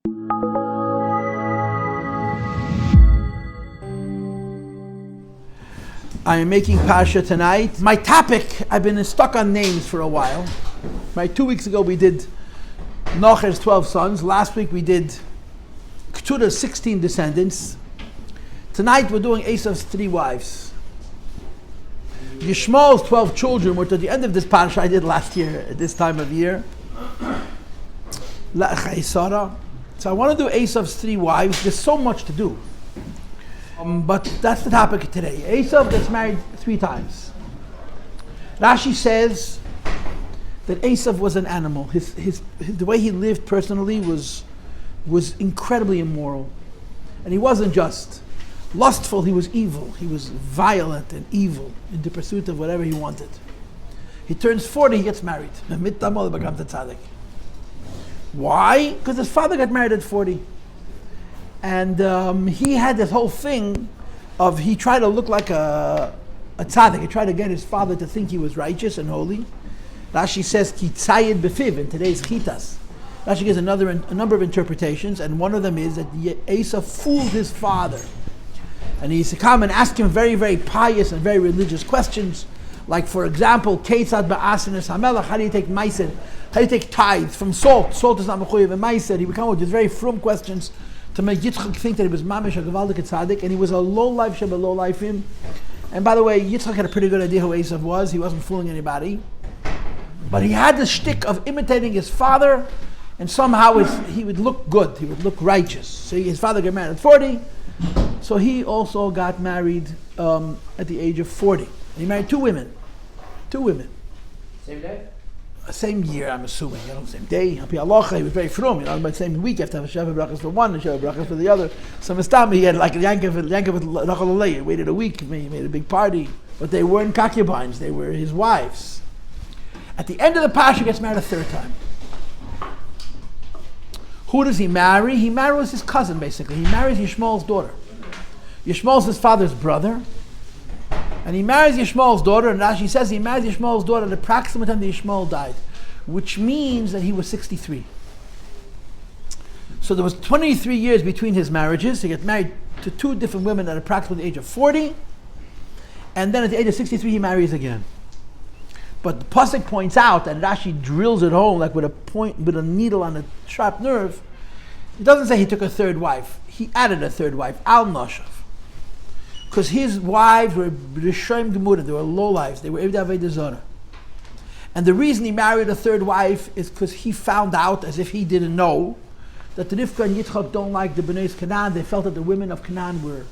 I am making Parsha tonight. My topic, I've been stuck on names for a while. 2 weeks ago we did Nocher's 12 sons. Last week we did Ketura's 16 descendants. Tonight we're doing Esau's 3 wives. Yishmael's 12 children, which at the end of this Parsha I did last year at this time of year. So I want to do Esau's 3 wives. There's so much to do. But that's the topic today. Eisav gets married 3 times. Rashi says that Eisav was an animal. The way he lived personally was incredibly immoral. And he wasn't just lustful, he was evil. He was violent and evil in the pursuit of whatever he wanted. He turns 40, he gets married. Why? Because his father got married at 40. And he had this whole thing of, he tried to look like a tzaddik. He tried to get his father to think he was righteous and holy. Rashi says, ki tzayid befiv, in today's chitas. Rashi gives a number of interpretations, and one of them is that Esau fooled his father. And he used to come and ask him very, very pious and very religious questions. Like, for example, Keitzad ba'asinis hamelach, how do you take meiser? How do you take tithes from salt? Salt is not mechuyev in meiser. He would come with these very frum questions to make Yitzchak think that he was mamish a gevaldik tzaddik, and he was a low-life sheba low-lifim. And by the way, Yitzchak had a pretty good idea who Eisav was. He wasn't fooling anybody. But he had the shtick of imitating his father, and somehow he would look good, he would look righteous. So his father got married at 40, so he also got married at the age of 40. And he married 2 women. 2 women. Same day? Same year, I'm assuming, same day. He was very frum, but the same week, you have to have a Sheva Brachas for one and Sheva Brachas for the other. So Mistami, he had like a Yankev with Rachel Alei. He waited a week, he made a big party. But they weren't concubines, they were his wives. At the end of the Parsha, he gets married a 3rd time. Who does he marry? He marries his cousin, basically. He marries Yishmael's daughter. Yishmael's his father's brother. And he marries Yishmael's daughter, and Rashi says he marries Yishmael's daughter at the approximate time that Yishmael died, which means that he was 63. So there was 23 years between his marriages. He got married to 2 different women at approximately the age of 40, and then at the age of 63 he marries again. But the pasuk points out, and Rashi drills it home like with a needle on a sharp nerve. It doesn't say he took a 3rd wife. He added a 3rd wife, Al Noshav. Because his wives were Rishoim Gemura, they were low lives, they were Eved Aved Zorah. And the reason he married a 3rd wife is because he found out, as if he didn't know, that the Rivka and Yitzchak don't like the Bnei Canaan. They felt that the women of Canaan were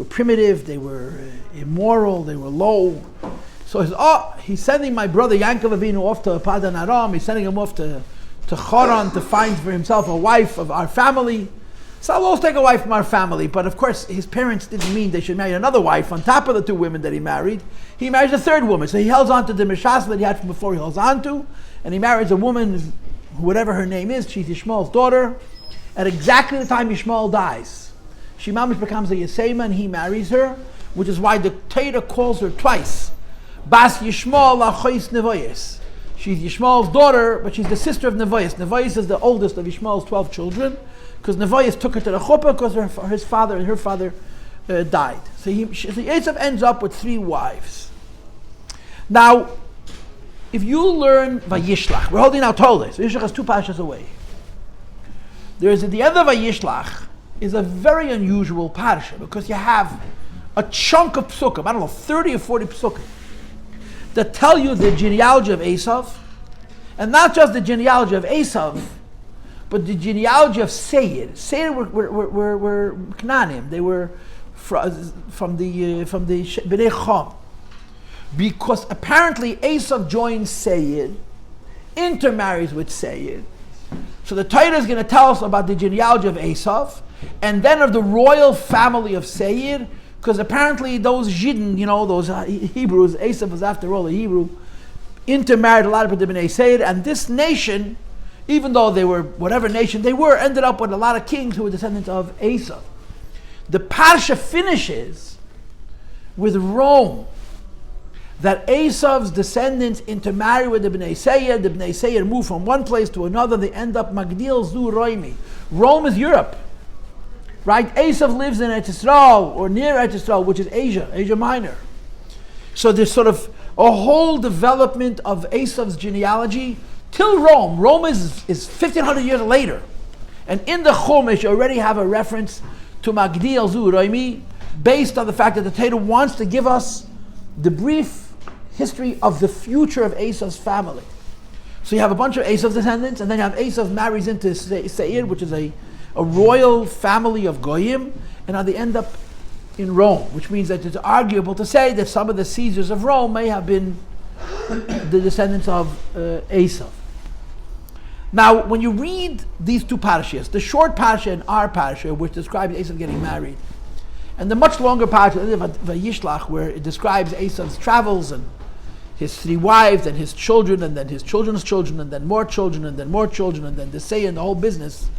primitive, they were immoral, they were low. So he's sending my brother Yankov Avinu off to Padan Aram, he's sending him off to Choron to find for himself a wife of our family. So I'll also take a wife from our family. But of course, his parents didn't mean they should marry another wife on top of the 2 women that he married. He marries a 3rd woman. So he holds on to the Mishas that he had from before he holds on to. And he marries a woman, whatever her name is, she's Yishmael's daughter. At exactly the time Yishmael dies, she mamish becomes a Yesema and he marries her, which is why the Torah calls her twice. Bas Yishmael Achois Nevoyes. She's Yishmael's daughter, but she's the sister of Nevoyes. Nevoyes is the oldest of Yishmael's 12 children. Because Nevoyes took her to the chuppah because her father died. So Eisav ends up with 3 wives. Now, if you learn Vayishlach, we're holding out Toleh, so Yishlach is 2 parshas away. There is at the end of Vayishlach is a very unusual parsha because you have a chunk of psukim, I don't know, 30 or 40 psukim, that tell you the genealogy of Eisav, and not just the genealogy of Eisav, but the genealogy of Seir. Seir were Canaanim. They were from the Bnei Chom. Because apparently Eisav joins Seir, intermarries with Seir. So the Torah is going to tell us about the genealogy of Eisav, and then of the royal family of Seir, because apparently those Yidden, those Hebrews, Eisav was after all a Hebrew, intermarried a lot of the Bnei Seir, and this nation, even though they were whatever nation they were, ended up with a lot of kings who were descendants of Esau. The Parsha finishes with Rome, that Esav's descendants intermarry with the Bnei Seir. The Bnei Seir move from one place to another. They end up Magdil Zu Roimi. Rome is Europe, right? Eisav lives in Eretz Yisrael, or near Eretz Yisrael, which is Asia Minor. So there's sort of a whole development of Esav's genealogy till Rome. Rome is 1,500 years later. And in the Chumash, you already have a reference to Magdiel Zu Roimi, based on the fact that the Torah wants to give us the brief history of the future of Esav's family. So you have a bunch of Esav's descendants, and then you have Eisav marries into Seir, which is a royal family of Goyim, and now they end up in Rome, which means that it's arguable to say that some of the Caesars of Rome may have been the descendants of Eisav. Now, when you read these two parashas, the short parasha and our parasha, which describes Eisav getting married, and the much longer parasha, Vayishlach, where it describes Eisav's travels and his 3 wives and his children, and then his children's children, and then more children, and then more children, and then the say and the whole business,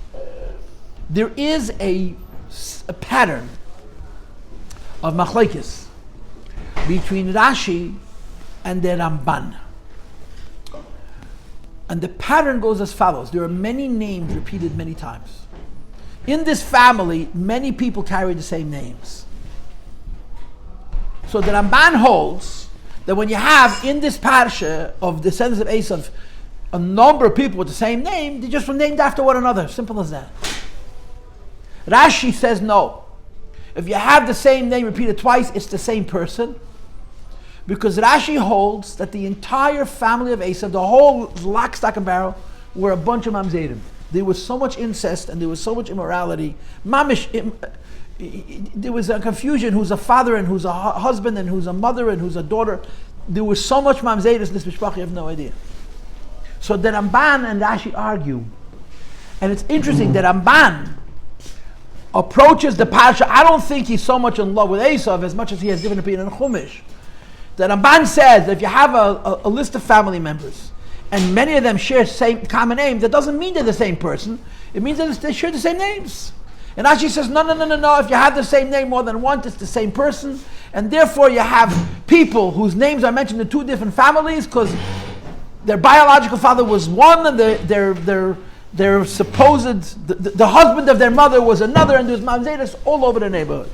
there is a pattern of machlokes between Rashi and the Ramban. And the pattern goes as follows. There are many names repeated many times. In this family, many people carry the same names. So the Ramban holds that when you have in this parsha of descendants of Eisav a number of people with the same name, they just were named after one another. Simple as that. Rashi says no. If you have the same name repeated twice, it's the same person. Because Rashi holds that the entire family of Eisav, the whole lock, stock, and barrel, were a bunch of mamzerim. There was so much incest and there was so much immorality. There was a confusion who's a father and who's a husband and who's a mother and who's a daughter. There was so much mamzeris in this mishpach, you have no idea. So the Ramban and Rashi argue. And it's interesting that Ramban approaches the parsha. I don't think he's so much in love with Eisav as much as he has different opinion on Chumash. The Ramban says that if you have a list of family members and many of them share same common name, that doesn't mean they're the same person. It means that they share the same names. And Rashi says, no. If you have the same name more than once, it's the same person. And therefore you have people whose names are mentioned in 2 different families because their biological father was one and their supposed, the husband of their mother was another, and there's mamzeris all over the neighborhood.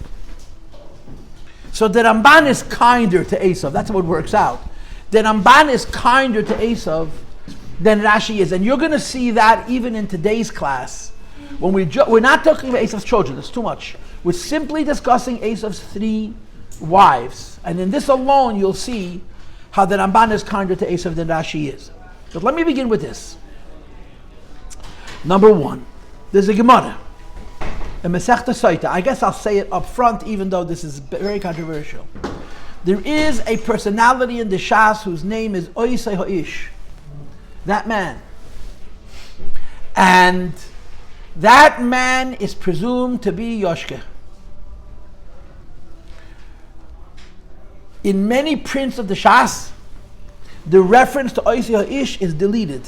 So the Ramban is kinder to Eisav. That's how it works out. The Ramban is kinder to Eisav than Rashi is. And you're going to see that even in today's class. When we're not talking about Eisav's children, that's too much. We're simply discussing Eisav's 3 wives. And in this alone, you'll see how the Ramban is kinder to Eisav than Rashi is. But let me begin with this. Number 1, there's a Gemara. A Masechta Soita. I guess I'll say it up front, even though this is very controversial. There is a personality in the Shas whose name is Oisei Ha'ish. That man. And that man is presumed to be Yoshke. In many prints of the Shas, the reference to Oisei Ha'ish is deleted.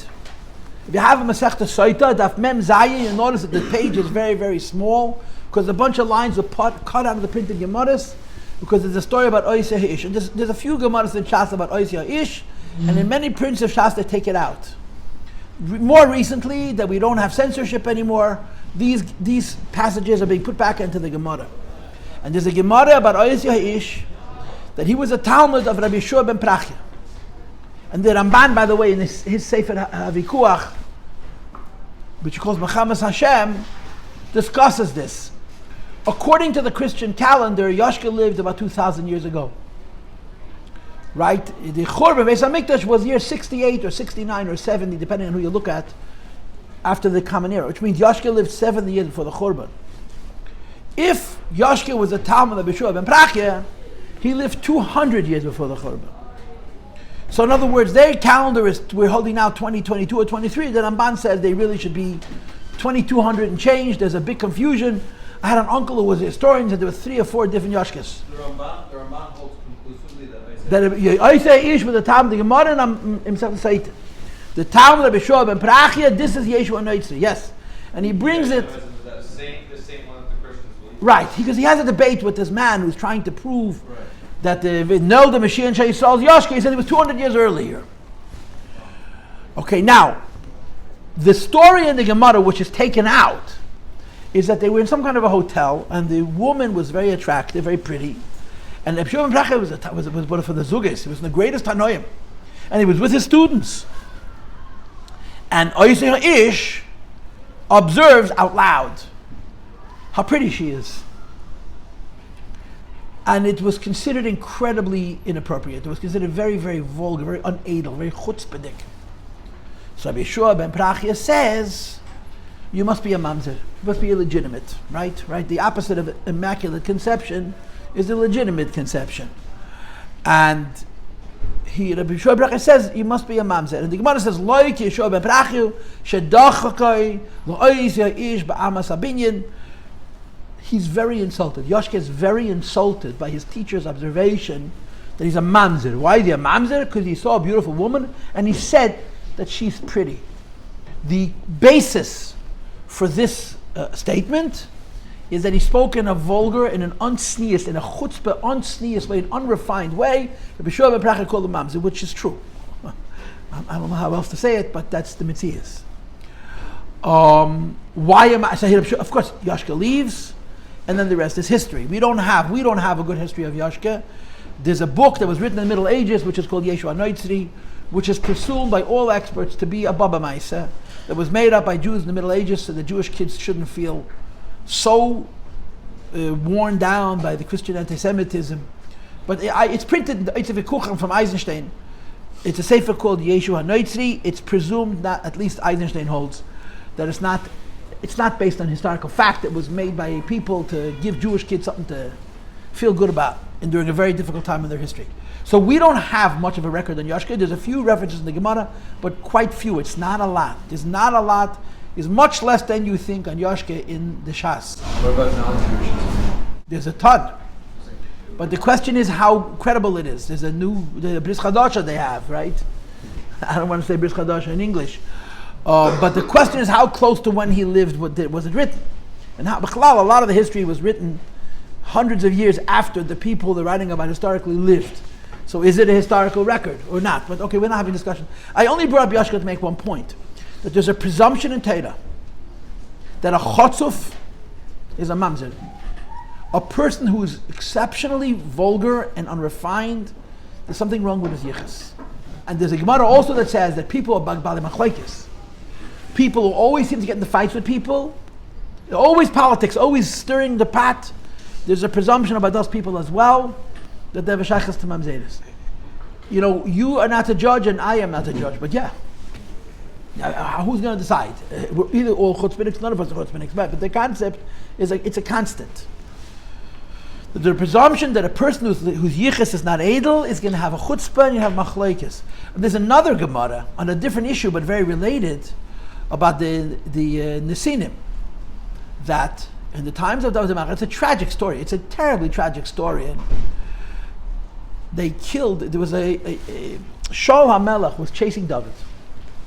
If you have a Masechta Soita, Daf Mem Zayin, you'll notice that the page is very, very small because a bunch of lines were cut out of the printed Gemaras because there's a story about Oisei Ha'ish. And there's a few Gemaras in Shas about Oisei Ha'ish, and in many prints of Shas they take it out. More recently, that we don't have censorship anymore, these passages are being put back into the Gemara. And there's a Gemara about Oisei Ha'ish that he was a Talmud of Rabbi Yeshua ben Prachya. And the Ramban, by the way, in his Sefer HaVikuach, which he calls Mechamas Hashem, discusses this. According to the Christian calendar, Yoshke lived about 2,000 years ago. Right? The Churban Beis HaMikdash was year 68 or 69 or 70, depending on who you look at, after the Common Era, which means Yoshke lived 70 years before the Churban. If Yoshke was a Talmud of Yeshua ben Prachya, he lived 200 years before the Churban. So in other words, their calendar is, we're holding now 2022 or 23. The Ramban says they really should be 2200 and change. There's a big confusion. I had an uncle who was a historian, and there were 3 or 4 different Yoshkes. The Ramban holds conclusively that Oisei Ish with the Talmud, the Gemara, and himself the Satan. The Talmud of Yeshua ben Prachya, this is Yeshua Noitzri, yes. And he brings it. The same one that the Christians believe. Right, because he has a debate with this man who's trying to prove that the Mashiach and Yisrael's Yoshke, he said it was 200 years earlier. Okay, now, the story in the Gemara which is taken out is that they were in some kind of a hotel, and the woman was very attractive, very pretty. And Rabbi Shimon ben Bracha was one of the Zugis. He was the greatest Tanoim. And he was with his students. And Oisei Ish observes out loud how pretty she is. And it was considered incredibly inappropriate. It was considered very, very vulgar, very unedel, very chutzpahdik. So Rabbi Yeshua ben Prachia says, you must be a mamzer. You must be illegitimate, right? Right? The opposite of immaculate conception is illegitimate conception. And Rabbi Yeshua ben Prachia says, you must be a mamzer. And the Gemara says, Loik Yeshua ben Prachia, shedachakai, lo'ois ya'ish ba'amas abinyan. He's very insulted. Yoshke is very insulted by his teacher's observation that he's a mamzer. Why is he a mamzer? Because he saw a beautiful woman and he said that she's pretty. The basis for this statement is that he spoke in a vulgar, in an unsneous, in a chutzpah, unsneous way, an unrefined way. Rabbi Yeshua ben Prachia called him mamzer, which is true. I don't know how else to say it, but that's the mitzvahs. Why am I? Of course, Yoshke leaves. And then the rest is history. We don't have a good history of Yoshke. There's a book that was written in the Middle Ages, which is called Yeshua Noitzri, which is presumed by all experts to be a Baba Maisa, that was made up by Jews in the Middle Ages so the Jewish kids shouldn't feel so worn down by the Christian anti-Semitism. But it's printed in the Eisav Kuchen from Eisenstein. It's a sefer called Yeshua Noitzri. It's presumed, that at least Eisenstein holds, that it's not based on historical fact. It was made by people to give Jewish kids something to feel good about and during a very difficult time in their history. So we don't have much of a record on Yoshke. There's a few references in the Gemara, but quite few. It's not a lot. There's not a lot. There's much less than you think on Yoshke in the Shas. What about non-Jewish? There's a ton. But the question is how credible it is. There's the Bris Chadasha they have, right? I don't want to say Bris Chadasha in English. But the question is how close to when he lived was it written? And how, a lot of the history was written hundreds of years after the people they're writing about historically lived. So is it a historical record or not? But okay, we're not having a discussion. I only brought up Yoshke to make one point. That there's a presumption in Torah that a chotzuf is a mamzer. A person who is exceptionally vulgar and unrefined, there's something wrong with his yichus. And there's a Gemara also that says that people are bali machlokes. People who always seem to get into fights with people, always politics, always stirring the pot. There's a presumption about those people as well that they have a shaykhs to mamzeres. You know, you are not a judge and I am not a judge, but yeah. Who's going to decide? We're either all chutzpahniks, none of us are chutzpahniks, but the concept is it's a constant. The presumption that a person whose yichus is not edel is going to have a chutzpah and you have machlokes. There's another Gemara on a different issue but very related about the Nesinim, that in the times of David HaMelech, it's a tragic story. It's a terribly tragic story. And they killed. There was a Shaul HaMelech was chasing David,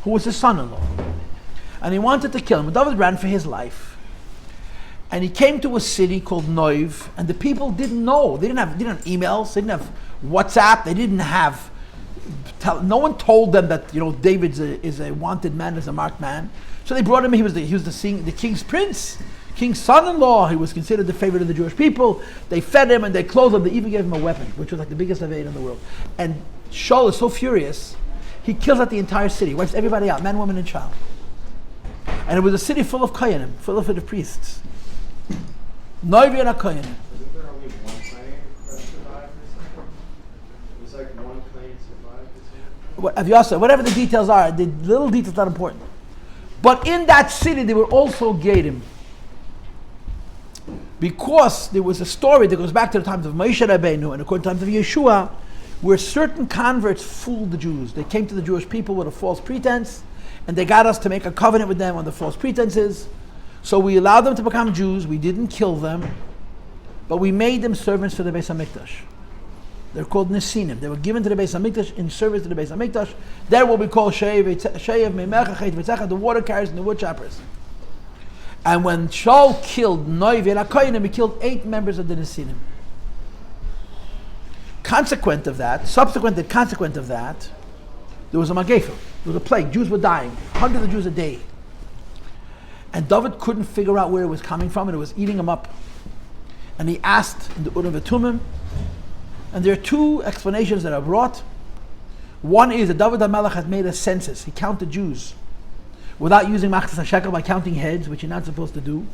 who was his son-in-law, and he wanted to kill him. But David ran for his life, and he came to a city called Noiv, and the people didn't know. They didn't have emails. They didn't have WhatsApp. They didn't have. No one told them that David is a wanted man, is a marked man. So they brought him. He was the king's prince, king's son-in-law. He was considered the favorite of the Jewish people. They fed him and they clothed him. They even gave him a weapon, which was like the biggest aved in the world. And Shaul is so furious, he kills out the entire city, wipes everybody out, man, woman, and child. And it was a city full of kohanim, full of the priests. Noiv and kohanim. Isn't there only one claim that survived or something? It was like one claim survived or something? Whatever the details are, the little details are not important. But in that city, there were also gerim. Because there was a story that goes back to the times of Moshe Rabbeinu and according to the times of Yeshua, where certain converts fooled the Jews. They came to the Jewish people with a false pretense, and they got us to make a covenant with them on the false pretenses. So we allowed them to become Jews. We didn't kill them, but we made them servants for the Beis HaMikdash. They're called Nesinim. They were given to the Beis HaMikdash in service to the Beis HaMikdash. They're what we call Sheyev, Meimecha, Chet V'Tzecha, the water carriers and the wood choppers. And when Shaul killed Noiv and HaKoyanim, he killed 8 members of the Nesinim. Consequent of that, there was a Magefa. There was a plague. Jews were dying. Hundreds of Jews a day. And David couldn't figure out where it was coming from, and it was eating him up. And he asked in the Urim V'Tumim, and there are two explanations that are brought. One is that David HaMelech had made a census. He counted Jews without using Machzas HaShekel, by counting heads, which you're not supposed to do.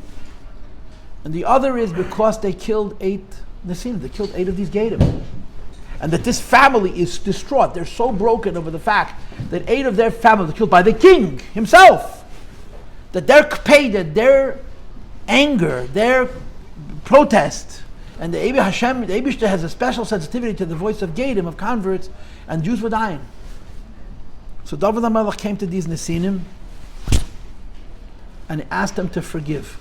And the other is because they killed 8 Nesinim. They killed 8 of these Gadim. And that this family is distraught. They're so broken over the fact that 8 of their family were killed by the king himself. That their pain, that their anger, their protest, and the Eibishter has a special sensitivity to the voice of Gadim, of converts, and Jews were dying. So David HaMelech came to these Nesinim and asked them to forgive.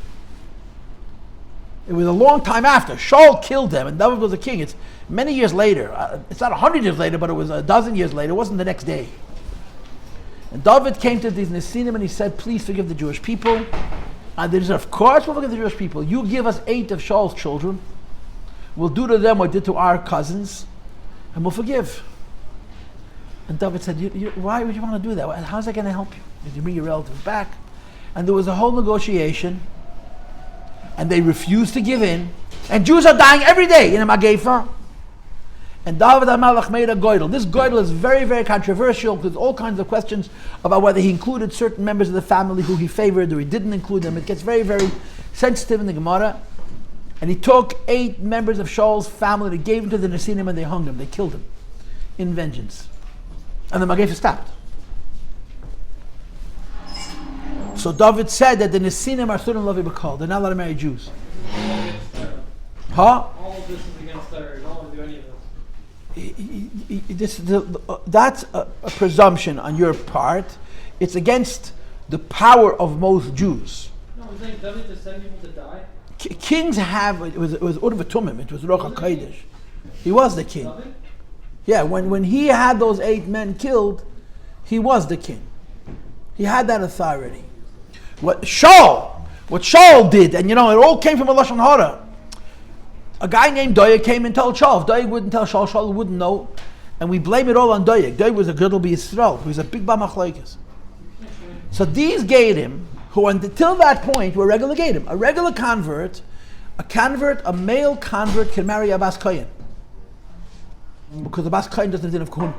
It was a long time after. Shaul killed them, and David was a king. It's many years later. It's not 100 years later, but it was a dozen years later. It wasn't the next day. And David came to these Nesinim and he said, please forgive the Jewish people. And they said, of course we'll forgive the Jewish people. You give us 8 of Shaul's children. We'll do to them what we did to our cousins, and we'll forgive. And David said, why would you want to do that? How's that going to help you? Did you bring your relatives back? And there was a whole negotiation, and they refused to give in. And Jews are dying every day in a Magefa. And David HaMelech made a goydel. This goydel is very, very controversial. There's all kinds of questions about whether he included certain members of the family who he favored or he didn't include them. It gets very, very sensitive in the Gemara. And he took 8 members of Shaul's family and he gave them to the Nesinim and they hung them. They killed them in vengeance. And the Magefa stopped. So David said that the Nesinim are Surim Lavi B'Kol. They're not allowed to marry Jews. Huh? All of this is against Torah. You don't want to do any of this. That's a presumption on your part. It's against the power of most Jews. No, I'm saying David to send people to die. Kings have, it was Urim V'Tumim, it was Ruach HaKodesh. He was the king. David? Yeah, when he had those 8 men killed, he was the king. He had that authority. What Shaul did, and it all came from a Lashon Hara. A guy named Doeg came and told Shaul. If Doeg wouldn't tell Shaul, Shaul wouldn't know. And we blame it all on Doeg. Doeg was a Gadol B'Yisrael. He was a big B'Machlokes. So these Gadim, who until that point were regular Gadim, a regular convert, a male convert can marry a Bas Kohen. Because the Bas Kohen doesn't have Kohun.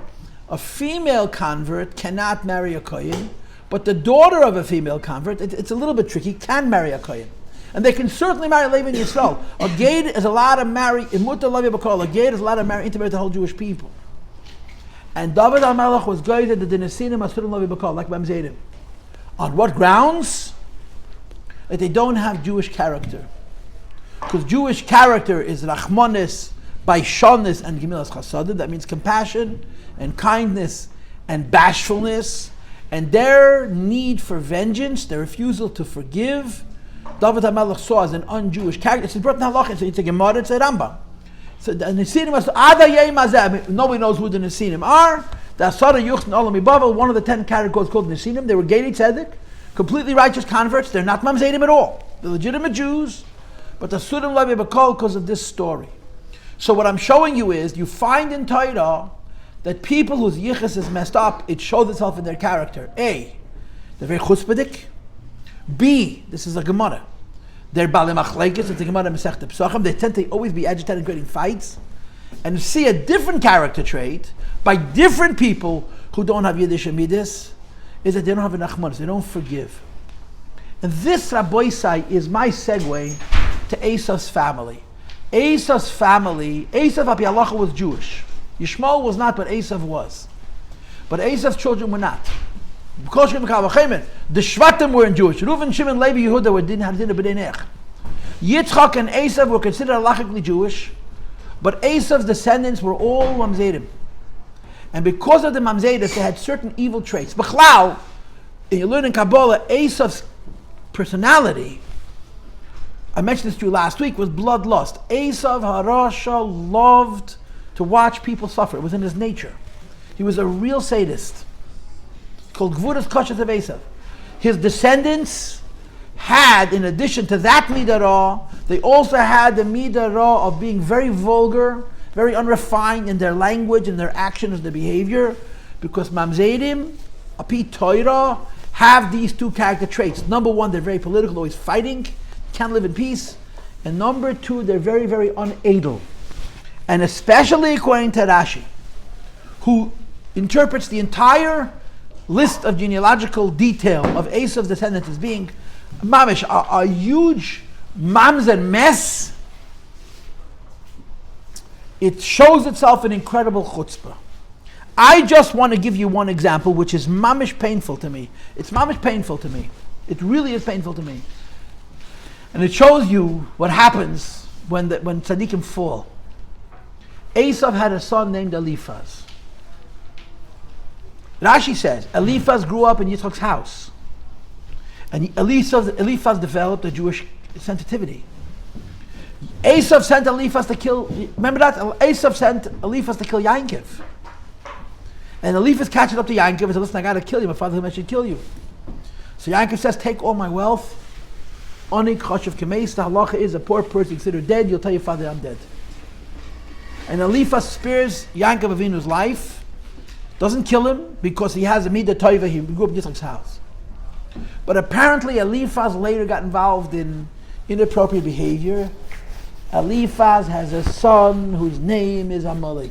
A female convert cannot marry a Kohen, but the daughter of a female convert, it's a little bit tricky, can marry a Kohen. And they can certainly marry Levi and Yisrael. A Gade is allowed to marry, a Gade is allowed to marry, integrate the whole Jewish people. And David HaMelech was guided that the Nesinim are Surim Lavi B'Kol, like Mamzedim. On what grounds? That they don't have Jewish character. Because Jewish character is Rachmanis, Baishanis, and Gemilas Chasadim. That means compassion, and kindness, and bashfulness. And their need for vengeance, their refusal to forgive, David HaMelech saw as an un-Jewish character. It's brought in Halachah, it's a Gemara, it's a Ramban. So the Nesinim are, nobody knows who the Nesinim are. The Asara Yuchn Olam Ibavel, one of the 10 categories called Nesinim. They were Gedei Tzedek, completely righteous converts. They're not Mamzedim at all. They're legitimate Jews, but the Surim Lavi B'Kol because of this story. So what I'm showing you is, you find in Torah that people whose yichus is messed up, it shows itself in their character. A, they're very chutzpahdik. B, this is a Gemara. They're Baalei Machlokes, it's a Gemara Masechta Pesachim. They tend to always be agitated and creating fights. And see a different character trait by different people who don't have Yiddish Amidis is that they don't have an Achmanis, they don't forgive. And this, Rabbi Sai, is my segue to Esau's family. Esau's family, Eisav Api Halacha was Jewish. Yishmael was not, but Eisav was. But Esau's children were not. The Shvatim weren't Jewish. Reuven, Shimon, Levi, Yehuda were didn't have b'dei. Yitzchak and Eisav were considered halachically Jewish, but Esav's descendants were all Mamzedim. And because of the Mamzedim, they had certain evil traits. B'chlau, you learn in Kabbalah, Esav's personality, I mentioned this to you last week, was bloodlust. Eisav Harasha loved to watch people suffer. It was in his nature. He was a real sadist. Called Gvuras Kashas of Eisav. His descendants had, in addition to that Midah, they also had the Midah of being very vulgar, very unrefined in their language, in their actions, their behavior, because Mamzedim, Api Torah, have these two character traits. Number one, they're very political, always fighting, can't live in peace. And number two, they're very, very unedel. And especially according to Rashi, who interprets the entire list of genealogical detail of Esau's descendants as being mamish, a huge mamzer mess. It shows itself in incredible chutzpah. I just want to give you one example, which is mamish painful to me. It's mamish painful to me. It really is painful to me. And it shows you what happens when tzaddikim fall. Eisav had a son named Eliphaz. Rashi says, Eliphaz grew up in Yitzchak's house. And Eliphaz developed a Jewish sensitivity. Eisav sent Eliphaz to kill, remember that? Eisav sent Eliphaz to kill Yankov. And Eliphaz catches up to Yankov and says, listen, I got to kill you. My father told me I should kill you. So Yankov says, take all my wealth. Onik chashav kemeis. The halacha is a poor person considered dead. You'll tell your father I'm dead. And Eliphaz spares Yankov Avinu's life. Doesn't kill him because he has a midah toiva. He grew up in Yitzchak's house. But apparently Eliphaz later got involved in inappropriate behavior. Eliphaz has a son whose name is Amalek.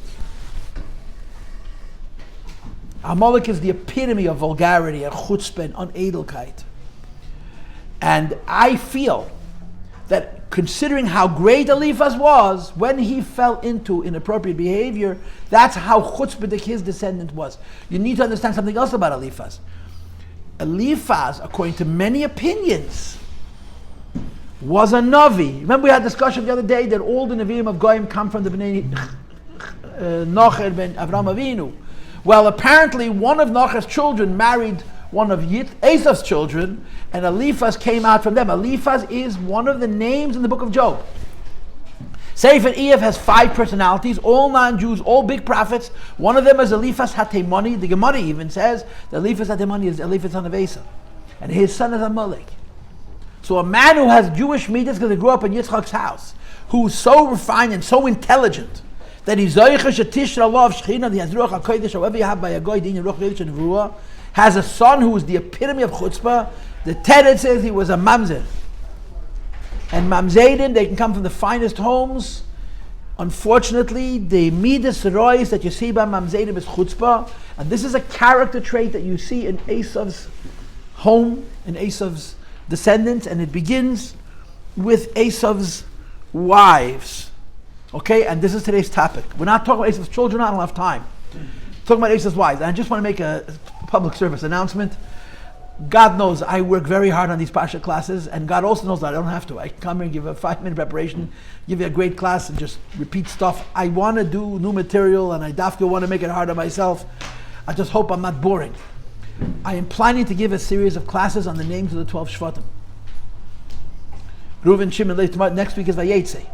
Amalek is the epitome of vulgarity and chutzpah and unedelkeit. And I feel that considering how great Eliphaz was, when he fell into inappropriate behavior, that's how chutzpahdik his descendant was. You need to understand something else about Eliphaz. Eliphaz, according to many opinions, was a Navi. Remember we had a discussion the other day that all the Nevi'im of Goyim come from the Bnei Nocher ben Avraham Avinu. Well, apparently one of Nocher's children married one of Esav's children, and Eliphaz came out from them. Eliphaz is one of the names in the book of Job. Sefer Eisav has 5 personalities, all non-Jews, all big prophets. One of them is Eliphaz Hatemani. The Gemara even says that Eliphaz Hatemani is Eliphaz son of Esau, and his son is Amalek. So a man who has Jewish midas because he grew up in Yitzchak's house, who's so refined and so intelligent that he's Shetish Allah of Shechina, the Hazruach HaKodesh, however you have by a Goy, Din Yeruch Yeruch and Nevuah, has a son who is the epitome of chutzpah. The Tedet says he was a mamzer. And mamzedim, they can come from the finest homes. Unfortunately, the midas rois that you see by mamzedim is chutzpah. And this is a character trait that you see in Esav's home, in Esav's descendants, and it begins with Esav's wives. Okay, and this is today's topic. We're not talking about Esav's children, I don't have time. Talking about Esav's wives. And I just want to make a public service announcement. God knows I work very hard on these Pasha classes, and God also knows that I don't have to. I can come here and give a 5-minute preparation, give you a great class, and just repeat stuff. I want to do new material, and I definitely want to make it hard on myself. I just hope I'm not boring. I am planning to give a series of classes on the names of the 12 Shvatim. Reuven, Shimon, Levi. Next week is Vayetze.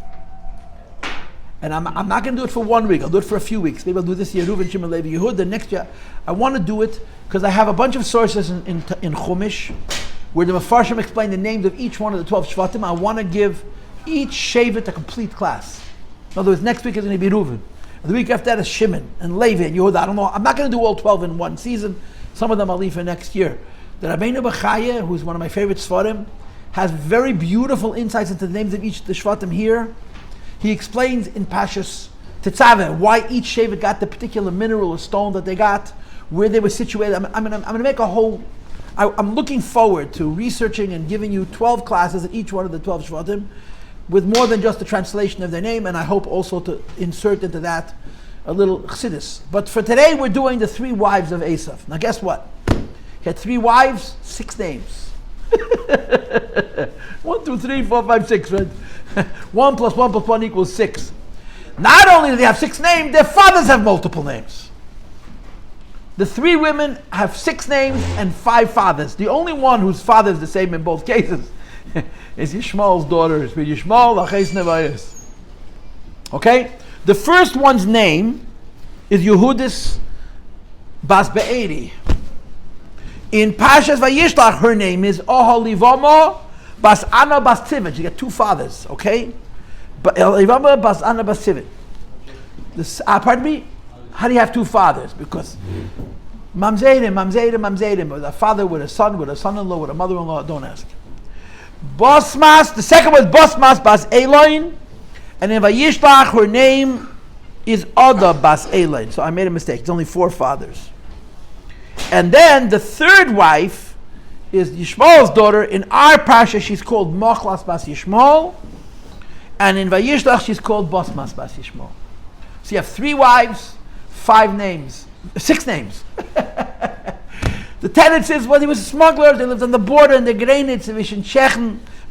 And I'm not going to do it for 1 week. I'll do it for a few weeks. Maybe I'll do this year, Reuven, Shimon, Levi, Yehud. The next year, I want to do it because I have a bunch of sources in Chumash where the Mefarshim explain the names of each one of the 12 Shvatim. I want to give each Shevet a complete class. In other words, next week is going to be Reuven. The week after that is Shimon and Levi and Yehuda. I don't know. I'm not going to do all 12 in one season. Some of them I'll leave for next year. The Rabbeinu Bechaya, who's one of my favorite Sfarim, has very beautiful insights into the names of each the Shvatim here. He explains in Pashas Tetzaveh why each Shevet got the particular mineral or stone that they got, where they were situated. I'm going to make a whole... I'm looking forward to researching and giving you 12 classes at each one of the 12 Shvatim with more than just the translation of their name, and I hope also to insert into that a little Chassidus. But for today, we're doing the 3 wives of Eisav. Now guess what? He had 3 wives, 6 names. 1, 2, 3, 4, 5, 6, right? 1 plus 1 plus 1 equals 6. Not only do they have 6 names, their fathers have multiple names. The 3 women have 6 names and 5 fathers. The only one whose father is the same in both cases is Yishmael's daughter. It's Yishmael, Achei Temimim. Okay? The first one's name is Yehudis Bas Be'eri. In Pashas Vayishlach, her name is Oholivama Bas Ana Bas Tivin. She got 2 fathers, okay? Oholivama Bas Ana Bas Tivin. Pardon me? How do you have 2 fathers? Because Mamzerim. With a father, with a son, with a son-in-law, with a mother-in-law. Don't ask. Bosmas. The second was Bosmas bas Eloin, and in Vayishlach her name is Ada bas Eloin. So I made a mistake. It's only 4 fathers. And then the third wife is Yishmael's daughter. In our parsha, she's called Mochlas bas Yishmael, and in Vayishlach she's called Bosmas bas Yishmael. So you have 3 wives, 5 names, 6 names. The tendency is, well, he was a smuggler. They lived on the border in the Gibeonites in Czech,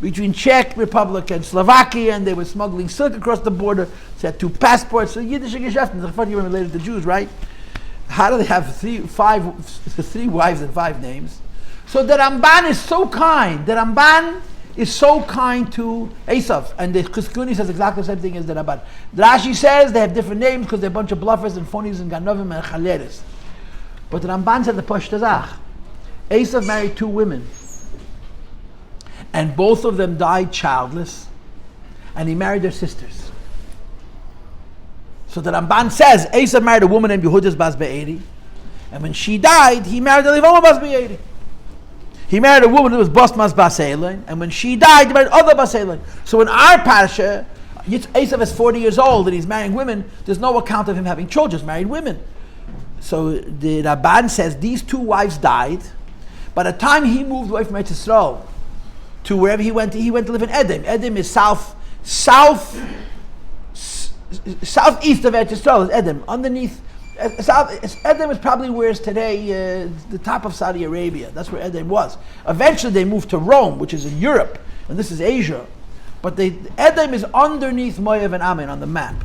between Czech Republic and Slovakia, and they were smuggling silk across the border. So they had 2 passports. So Yiddish Geschäften. I thought you were related to Jews, right? How do they have 3 wives and 5 names? So the Ramban is so kind. The Ramban is so kind to Eisav, and the Chizkuni says exactly the same thing as the Ramban. The Rashi says they have different names because they're a bunch of bluffers and phonies and ganovim and chaleres. But the Ramban said the Pashtazach. Eisav married 2 women, and both of them died childless, and he married their sisters. So the Ramban says Eisav married a woman named Yehudis bas Be'eri, and when she died, he married Elivama bas Be'eri. He married a woman who was Bosmas bas Eloin, and when she died, he married other bas Eloin. So in our parsha, Eisav is 40 years old and he's marrying women. There's no account of him having children, just married women. So the Ramban says these 2 wives died. By the time he moved away from Eretz Yisrael to wherever he went to live in Edom. Edom is southeast of Eretz Yisrael is Edom. Underneath, Edom is probably where is today the top of Saudi Arabia. That's where Edom was. Eventually they moved to Rome, which is in Europe, and this is Asia. But Edom is underneath Moav and Ammon on the map.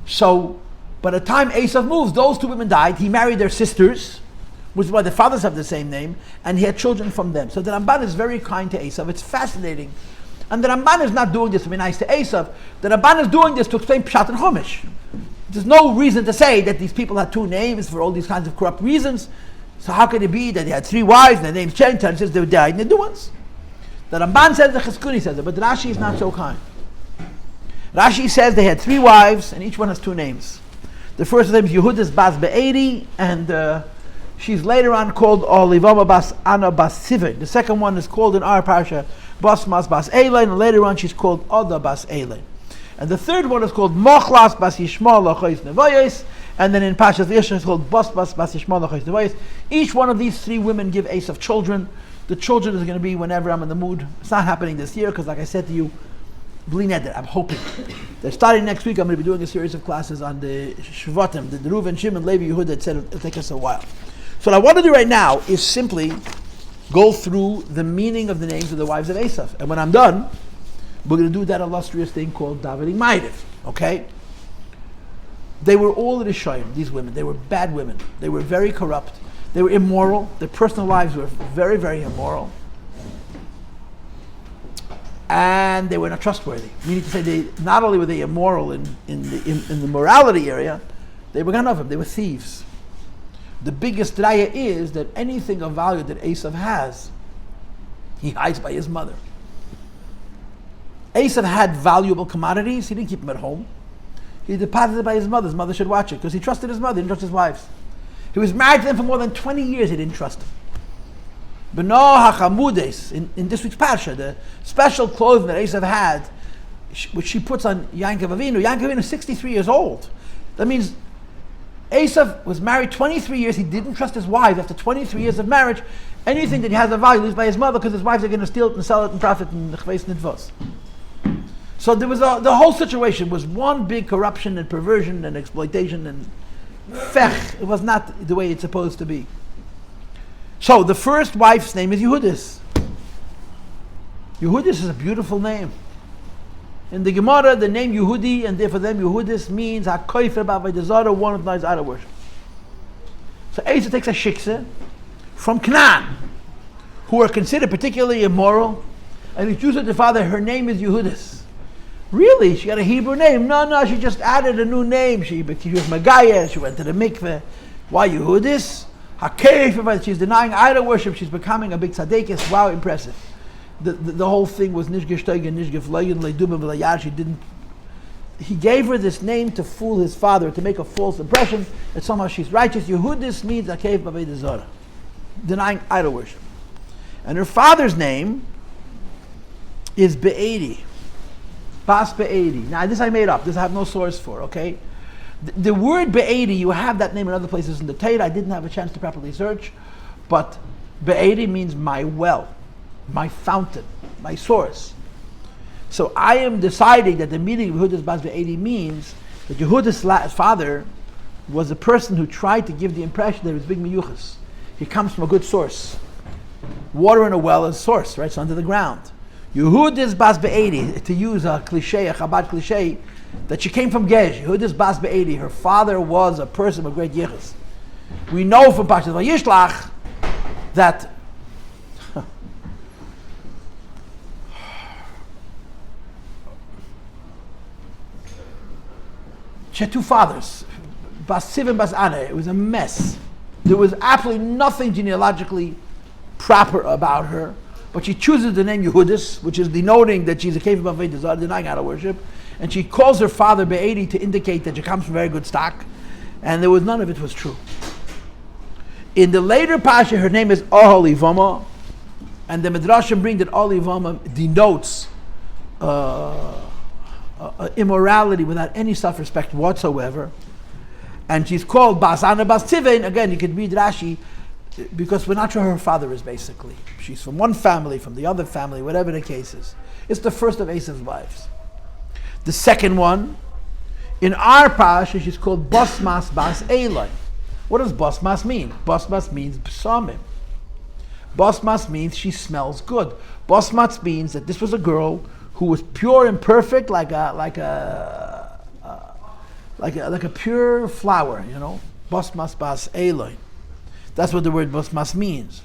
So by the time Eisav moves, those 2 women died. He married their sisters, which is why the fathers have the same name, and he had children from them. So the Ramban is very kind to Eisav. It's fascinating. And the Ramban is not doing this to be nice to Eisav. The Ramban is doing this to explain Pshat and Chumash. There's no reason to say that these people had 2 names for all these kinds of corrupt reasons. So how can it be that they had 3 wives and their names changed and says they died and the new ones? The Ramban says, the Chizkuni says it, but Rashi is not so kind. Rashi says they had 3 wives and each one has 2 names. The first name is Yehudis bas Be'eri, and she's later on called Olivama bas Ana bas Sivin. The second one is called in our parsha Bosmas bas Eloin, and later on she's called Ada bas Eloin. And the third one is called Mochlas bas Yishmael Achei Temimim, and then in Parshas Yisro it's called Bosmas bas Yishmael Achei Temimim. Each one of these 3 women give Eisav children. The children is going to be whenever I'm in the mood. It's not happening this year because, like I said to you, I'm hoping. They're starting next week. I'm going to be doing a series of classes on the Shvatim, the Reuven, Shimon, Levi, Yehuda, etc. It'll take us a while. So what I want to do right now is simply go through the meaning of the names of the wives of Eisav. And when I'm done, we're going to do that illustrious thing called Davening Ma'ariv. Okay? They were all Rishayim, these women. They were bad women. They were very corrupt. They were immoral. Their personal lives were very, very immoral. And they were not trustworthy. Meaning to say, not only were they immoral in the morality area, they were ganavim. They were thieves. The biggest raya is that anything of value that Eisav has, he hides by his mother. Eisav had valuable commodities. He didn't keep them at home. He deposited it by his mother. His mother should watch it because he trusted his mother. He didn't trust his wives. He was married to them for more than 20 years. He didn't trust them. Beno hachamudes, in this week's parsha, the special clothing that Eisav had, which she puts on Yankov Avinu. Yankov Avinu is 63 years old. That means Eisav was married 23 years. He didn't trust his wife. After 23 years of marriage, anything that he has of value leaves by his mother because his wives are going to steal it and sell it and profit and chveis nidvos. So there was the whole situation was one big corruption and perversion and exploitation and fech. It was not the way it's supposed to be. So the first wife's name is Yehudis. Yehudis is a beautiful name. In the Gemara, the name Yehudi, and therefore them Yehudis means HaKoifer B'Avodah Zarah, one of nice idol worship. So Eisav takes a shiksa from Canaan, who are considered particularly immoral, and he chooses the father. Her name is Yehudis. Really? She got a Hebrew name? No, she just added a new name. She was Magaya, she went to the mikveh. Why Yehudis? HaKoifer, she's denying idol worship, she's becoming a big tzaddikus. Wow, impressive. The whole thing was nishge steigen, nishge fleigen, leidumim v'layar. She didn't he gave her this name to fool his father, to make a false impression that somehow she's righteous. Yehudis means Achei Temimim, denying idol worship. And her father's name is Be'edi, Bas Be'edi. Now this I made up, this I have no source for, okay? The word Be'edi, you have that name in other places in the Torah. I didn't have a chance to properly search, but Be'edi means my well, my fountain, my source. So I am deciding that the meaning of Yehuda's Bas Be'edi means that Yehuda's father was a person who tried to give the impression that he was big miyuchas. He comes from a good source. Water in a well is source, right? It's under the ground. Yehuda's Bas Be'edi, to use a cliche, a Chabad cliche, that she came from Gej. Yehuda's Bas Be'edi, her father was a person of great yichus. We know from Parshas Vayishlach that she had two fathers, Bas Siv and Bas Anah. It was a mess. There was absolutely nothing genealogically proper about her, but she chooses the name Yehudis, which is denoting that she's a cave of Avodah Zarah, denying idol worship, and she calls her father Be'edi to indicate that she comes from very good stock, and there was none of it was true. In the later Pasha, her name is Oholivama, and the Midrashim bring that Oholivama denotes immorality without any self-respect whatsoever, and she's called Bas Anah Bas Tivein. Again, you could read Rashi, because we're not sure who her father is, basically. She's from one family, from the other family, whatever the case is. It's the first of Esav's wives. The second one, in our Pasha, she's called Basmas Bas Eloi. What does Basmas mean? Basmas means Psamim. Basmas means she smells good. Basmas means that this was a girl who was pure and perfect, like a pure flower, you know. Basmas Bas Eloi. That's what the word Basmas means.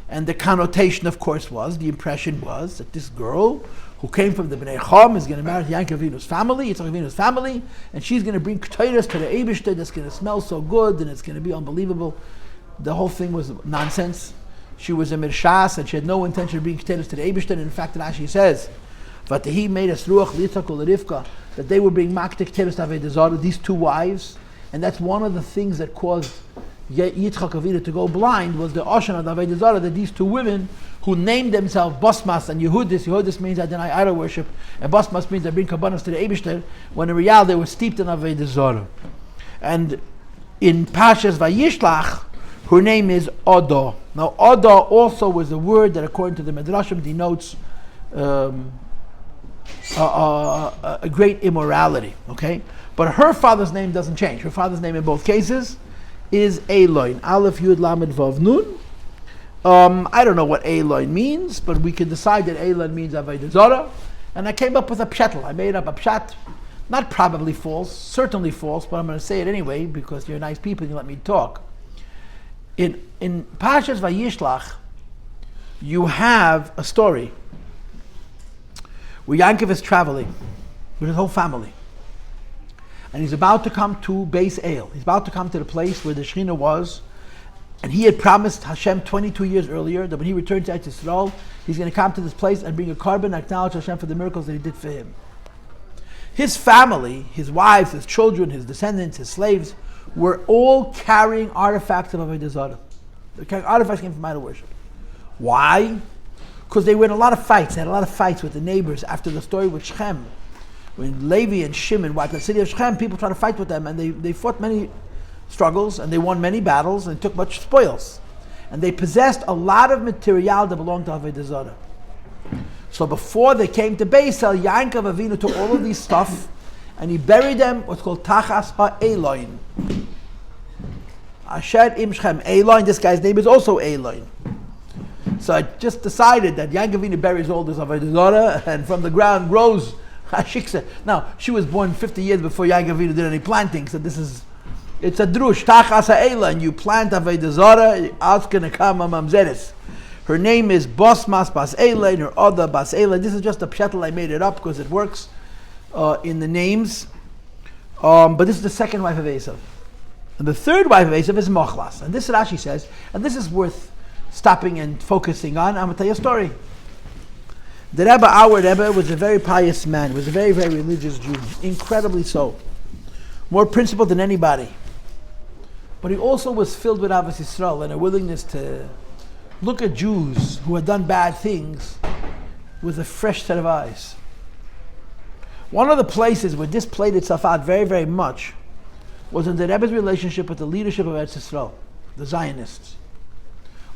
And the connotation, of course, the impression was that this girl who came from the Bnei Chom is going to marry Yankov Avinu's family, Yitzchak Avinu's family, and she's going to bring Ketores to the Eibishter that's going to smell so good and it's going to be unbelievable. The whole thing was nonsense. She was a Mirshas and she had no intention of bringing Ketores to the Eibishter. And in fact, Rashi says, Vatahi made us Ruach Litzak ul Rivka, that they would bring Maktik Ketores to Avodah Zarah, these two wives, and that's one of the things that caused Yitzchak Avinu to go blind, was the Oshan of Avodah Zarah, that these two women who named themselves Basmas and Yehudis means I deny idol worship, and Basmas means I bring Kabbanas to the Eibishter, when in reality they were steeped in Avodah Zarah. And in Pashas Vayishlach, her name is Odo. Now Odo also was a word that according to the Midrashim denotes a great immorality, okay? But her father's name doesn't change. Her father's name in both cases is Eloin. Aleph Yud Lamed Vav Nun. I don't know what Eloin means, but we can decide that Eloin means Avodah Zarah. And I came up with a pshatl. I made up a pshat, not probably false, certainly false, but I'm going to say it anyway because you're nice people and you let me talk. In Parshas Vayishlach, you have a story where Yankov is traveling with his whole family. And he's about to come to Beis El. He's about to come to the place where the Shekhinah was. And he had promised Hashem 22 years earlier that when he returned to Eretz Yisrael, he's going to come to this place and bring a carbon and acknowledge Hashem for the miracles that he did for him. His family, his wives, his children, his descendants, his slaves, were all carrying artifacts of Avodah Zarah. They carrying artifacts came from idol worship. Why? Because they were in a lot of fights. They had a lot of fights with the neighbors after the story with Shechem. When Levi and Shimon wiped the city of Shechem, people tried to fight with them, and they fought many struggles, and they won many battles, and took much spoils. And they possessed a lot of material that belonged to Avodah Zarah. So before they came to Beis El, Yankov Avinu took all of these stuff, and he buried them, what's called Tachas HaEloin. Asher Im Shechem. Eloin, this guy's name is also Eloin. So I just decided that Yankov Avinu buries all this Avodah Zarah, and from the ground grows Hashiksa. Now, she was born 50 years before Yankov Avinu did any planting, so it's a drush, Tachas HaEloin. You plant Avodah Zarah, out's going to come a mamzeres. Her name is Basmas Bas Eloin, or Oda Bas Eloin. This is just a pshatl, I made it up because it works in the names. But this is the second wife of Eisav. And the third wife of Eisav is Mochlas. And this Rashi says, and this is worth stopping and focusing on. I'm going to tell you a story. The Rebbe, our Rebbe, was a very pious man. Was a very, very religious Jew. Incredibly so. More principled than anybody. But he also was filled with Avos Yisrael and a willingness to look at Jews who had done bad things with a fresh set of eyes. One of the places where this played itself out very, very much was in the Rebbe's relationship with the leadership of Eretz Yisrael, the Zionists.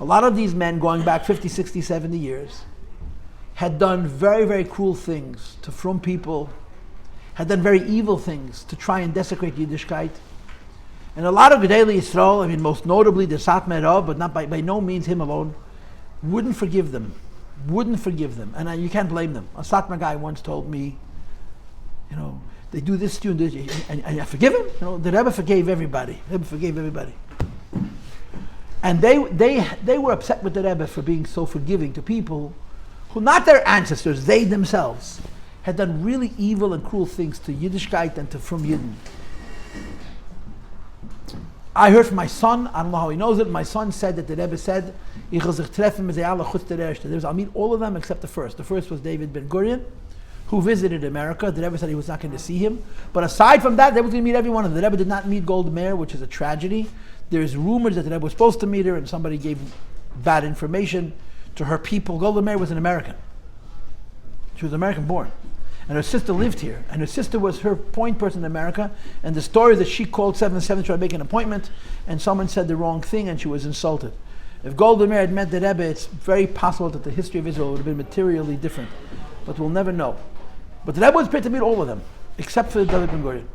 A lot of these men, going back 50, 60, 70 years, had done very, very cruel things to frum people, had done very evil things to try and desecrate Yiddishkeit. And a lot of Gedolei Yisrael, I mean most notably the Satmar Rav, but not by no means him alone, wouldn't forgive them. And you can't blame them. A Satmar guy once told me, they do this to you and I forgive him. The Rebbe forgave everybody. And they were upset with the Rebbe for being so forgiving to people who, not their ancestors, they themselves, had done really evil and cruel things to Yiddishkeit and to Frum Yidden. I heard from my son, I don't know how he knows it, my son said that the Rebbe said, I'll meet all of them except the first. The first was David Ben Gurion, who visited America. The Rebbe said he was not going to see him. But aside from that, they were going to meet every one of them. The Rebbe did not meet Golda Meir, which is a tragedy. There's rumors that the Rebbe was supposed to meet her and somebody gave bad information to her people. Golda Meir was an American. She was American born. And her sister lived here. And her sister was her point person in America. And the story that she called 7-7 to try to make an appointment, and someone said the wrong thing and she was insulted. If Golda Meir had met the Rebbe, it's very possible that the history of Israel would have been materially different. But we'll never know. But the Rebbe was prepared to meet all of them, except for David Ben Gurion.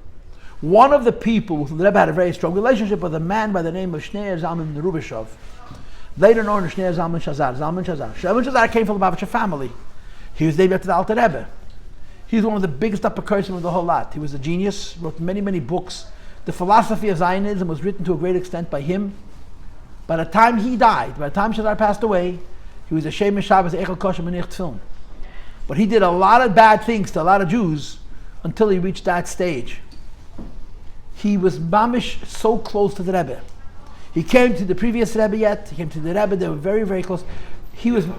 One of the people with whom the Rebbe had a very strong relationship was a man by the name of Shneur Zalman Rubishov, later known as Shneur Zalman Shazar. Zalman Shazar came from the Babich family. He was named after the Alter Rebbe. He's one of the biggest upper curses of the whole lot. He was a genius, wrote many, many books. The philosophy of Zionism was written to a great extent by him. By the time he died, by the time Shazar passed away, he was a Shemesh Shabbos Echel Kosher Menich Tfilm. But he did a lot of bad things to a lot of Jews until he reached that stage. He was mamish so close to the Rebbe. He came to the previous Rebbe yet. He came to the Rebbe. They were very, very close. He was, He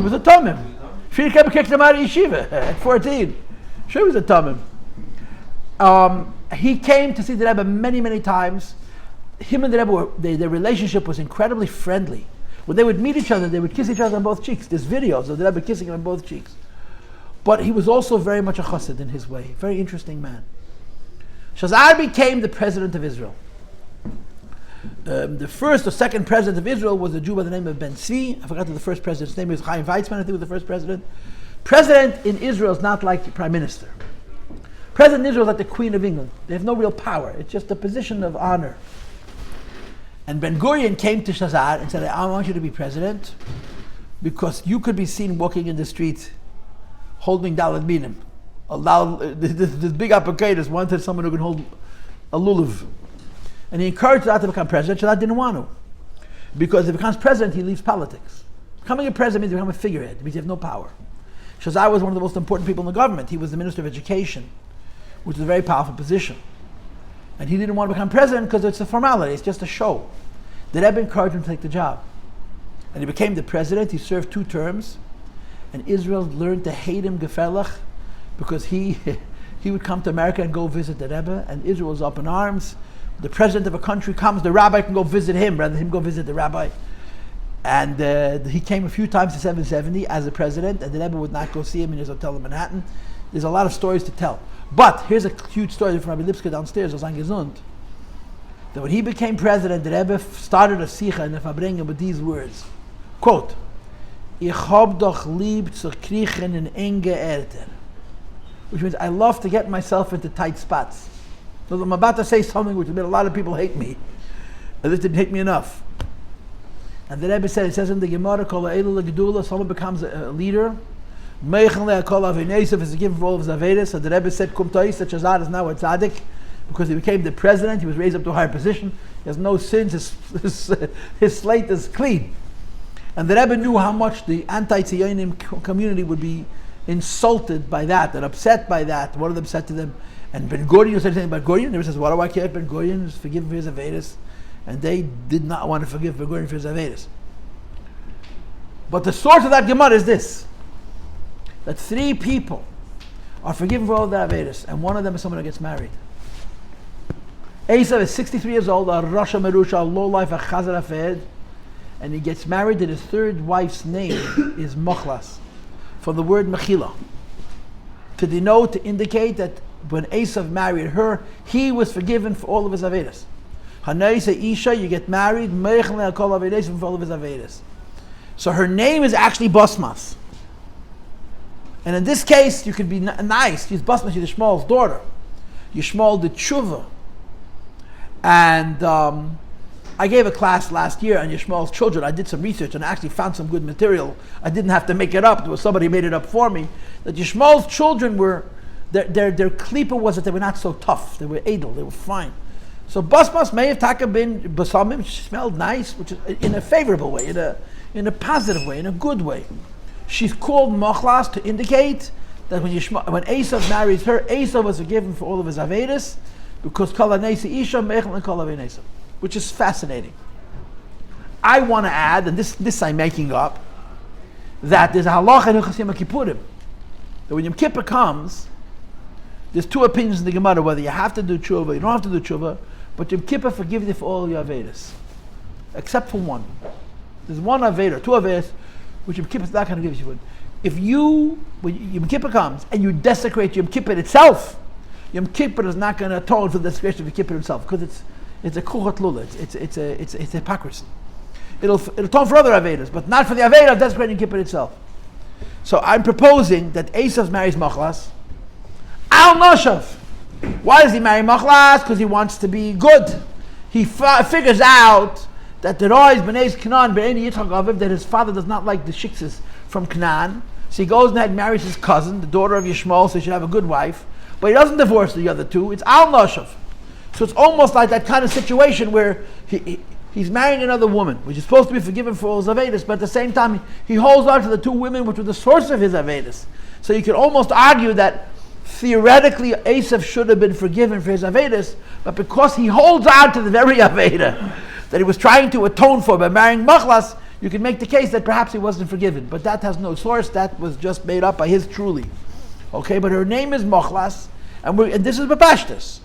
was a Tomim. Friedrich Rebbe kicked him out of yeshiva at 14. Sure, he was a Tomim. He came to see the Rebbe many, many times. Him and the Rebbe, their relationship was incredibly friendly. When they would meet each other, they would kiss each other on both cheeks. There's videos of the Rebbe kissing him on both cheeks. But he was also very much a chassid in his way. Very interesting man. Shazar became the president of Israel. The first or second president of Israel was a Jew by the name of Ben Tzvi. I forgot the first president's name. It was Chaim Weizmann, I think, was the first president. President in Israel is not like the prime minister. President in Israel is like the Queen of England. They have no real power. It's just a position of honor. And Ben Gurion came to Shazar and said, I want you to be president because you could be seen walking in the street holding Daled Minim. This big apocators wanted someone who could hold a lulav. And he encouraged Shazar to become president. Shazar didn't want to. Because if he becomes president, he leaves politics. Becoming a president means you become a figurehead. It means you have no power. Shazar was one of the most important people in the government. He was the Minister of Education, which is a very powerful position. And he didn't want to become president because it's a formality, it's just a show. The Rebbe encouraged him to take the job. And he became the president. He served 2 terms. And Israel learned to hate him, gefelach, because he would come to America and go visit the Rebbe, and Israel was up in arms. The president of a country comes, the rabbi can go visit him rather than him go visit the rabbi. And he came a few times to 770 as a president, and the Rebbe would not go see him in his hotel in Manhattan. There's a lot of stories to tell. But here's a huge story from Rabbi Lipska downstairs, that when he became president, the Rebbe started a sicha in the Fabrengen with these words. Quote, Ich hab doch lieb zu kriechen in enge Erter. Which means, I love to get myself into tight spots. So I'm about to say something which a lot of people hate me. And this didn't hate me enough. And the Rebbe said, it says in the Gemara, someone becomes a leader. Eisav is given for all of his averis. So the Rebbe said, that Shazar is now a tzaddik because he became the president. He was raised up to a higher position. He has no sins. His slate is clean. And the Rebbe knew how much the anti-Tzionim community would be insulted by that and upset by that. One of them said to them, and Ben Gurion said something about Gurion. He says, "What do I care if Ben Gurion is forgiven for his averis?" And they did not want to forgive Ben Gurion for his averis. But the source of that Gemara is this: that 3 people are forgiven for all their averos, and one of them is someone who gets married. Eisav is 63 years old, a Rasha Merusha, a low-life, a Chazar Afed, and he gets married, and his 3rd wife's name is Mochlas, from the word Mechila, to denote, to indicate that when Eisav married her, he was forgiven for all of his averos. Hanaisa Isha, you get married, Mechle Kol Averos, for all of his averos. So her name is actually Basmas. And in this case, you could be nice. She's Basmas, she's Yishmael's daughter. Yishmael did tshuva. And I gave a class last year on Yishmael's children. I did some research and I actually found some good material. I didn't have to make it up. There was somebody who made it up for me. That Yishmael's children were, their klipa was that they were not so tough. They were edel, they were fine. So Basmas may have taka been basamim, she smelled nice, which is in a favorable way, in a positive way, in a good way. She's called Mochlas to indicate that when Eisav marries her, Eisav was forgiven for all of his averos, because Kol Hanesi Isha Mechel and Kol Havei Eisav, which is fascinating. I want to add, and this I'm making up, that there's a halacha in Hilchos Yom Kippurim, that when Yom Kippur comes, there's 2 opinions in the Gemara, whether you have to do tshuva, you don't have to do tshuva, but Yom Kippur forgives you for all your averos, except for one. There's one avera, 2 averos, which Yom Kippur is not going to give you. If when Yom Kippur comes and you desecrate Yom Kippur itself, Yom Kippur is not going to atone for the desecration of Yom Kippur itself, because it's a kuchat lula, it's hypocrisy. It'll atone for other averas, but not for the avera of desecrating Yom Kippur itself. So I'm proposing that Eisav marries Machlas. Al Noshav. Why does he marry Machlas? Because he wants to be good. He figures out that the Roy is B'nai Canaan, B'nai Yitzchak Aviv, that his father does not like the shikses from Canaan. So he goes and marries his cousin, the daughter of Yishmael, so he should have a good wife. But he doesn't divorce the other 2. It's Al Noshav. So it's almost like that kind of situation where he's marrying another woman, which is supposed to be forgiven for all his averos, but at the same time he holds on to the 2 women which were the source of his averos. So you could almost argue that theoretically Eisav should have been forgiven for his averos, but because he holds on to the very avera that he was trying to atone for by marrying Machlas, you can make the case that perhaps he wasn't forgiven. But that has no source. That was just made up by his truly. Okay, but her name is Machlas, and this is Bapashtas.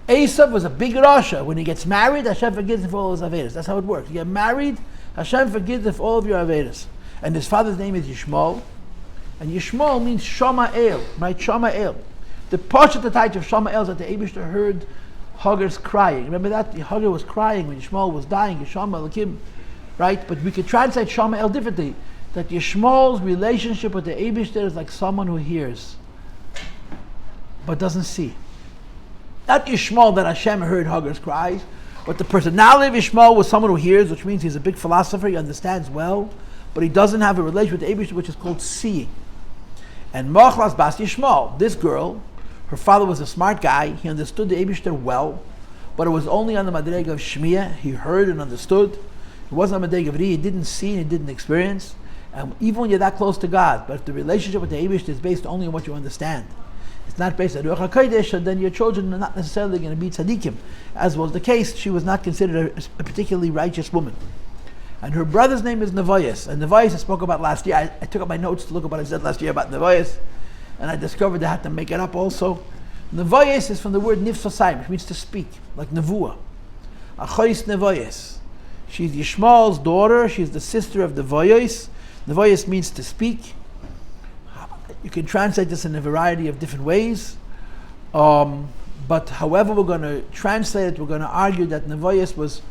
Eisav was a big Rasha. When he gets married, Hashem forgives him for all his averos. That's how it works. You get married, Hashem forgives him for all of your averos. And his father's name is Yishmael, and Yishmael means Shama'el, right? Shama'el. The Pashat of Shama'el is that the Eibishter heard Hagar's crying. Remember that? Hagar was crying when Yishmael was dying, Yishmael Elokim, right? But we could translate Shama'el differently, that Yishmael's relationship with the Eibishter is like someone who hears, but doesn't see. Not Yishmael that Hashem heard Hagar's cries, but the personality of Yishmael was someone who hears, which means he's a big philosopher, he understands well, but he doesn't have a relation with the Eibishter, which is called seeing. And Machlas Bas Yishmael, this girl, her father was a smart guy, he understood the Eibishter well, but it was only on the Madrega of Shmiya, he heard and understood. It wasn't on the Madrega of Ri, he didn't see and he didn't experience. And even when you're that close to God, but if the relationship with the Eibishter is based only on what you understand, it's not based on Ruach HaKodesh, then your children are not necessarily going to be tzaddikim. As was the case, she was not considered a particularly righteous woman. And her brother's name is Nevoyas. And Nevoyas I spoke about last year. I took up my notes to look at what I said last year about Nevoyas, and I discovered I had to make it up also. Nevoyas is from the word nifsasayim, which means to speak, like nevuah. Achei Nevoyas. She's Yishmael's daughter. She's the sister of Nevoyas. Nevoyas means to speak. You can translate this in a variety of different ways. But however we're going to translate it, we're going to argue that Nevoyas was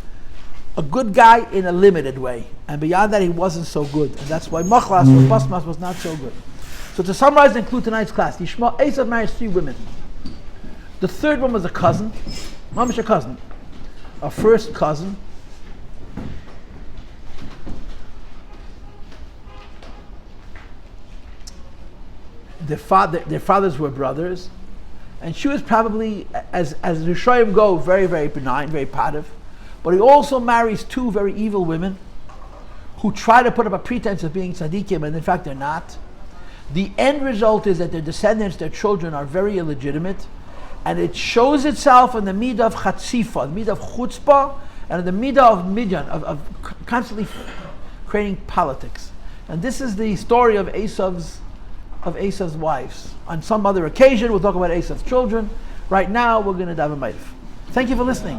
a good guy in a limited way. And beyond that, he wasn't so good. And that's why Machlas or Basmas was not so good. So to summarize and include tonight's class, Eisav marries 3 women. The 3rd one was a cousin. Mamish a cousin. A first cousin. Their fathers were brothers, and she was probably, as Rishoyim go, very, very benign, very passive. But he also marries 2 very evil women who try to put up a pretense of being tzaddikim, and in fact they're not. The end result is that their descendants, their children, are very illegitimate, and it shows itself in the midah of chatzifa, the midah of chutzpah, and the midah of midyan, of constantly creating politics. And this is the story of Esav's wives. On some other occasion, we'll talk about Esav's children. Right now, we're going to daven Ma'ariv. Thank you for listening.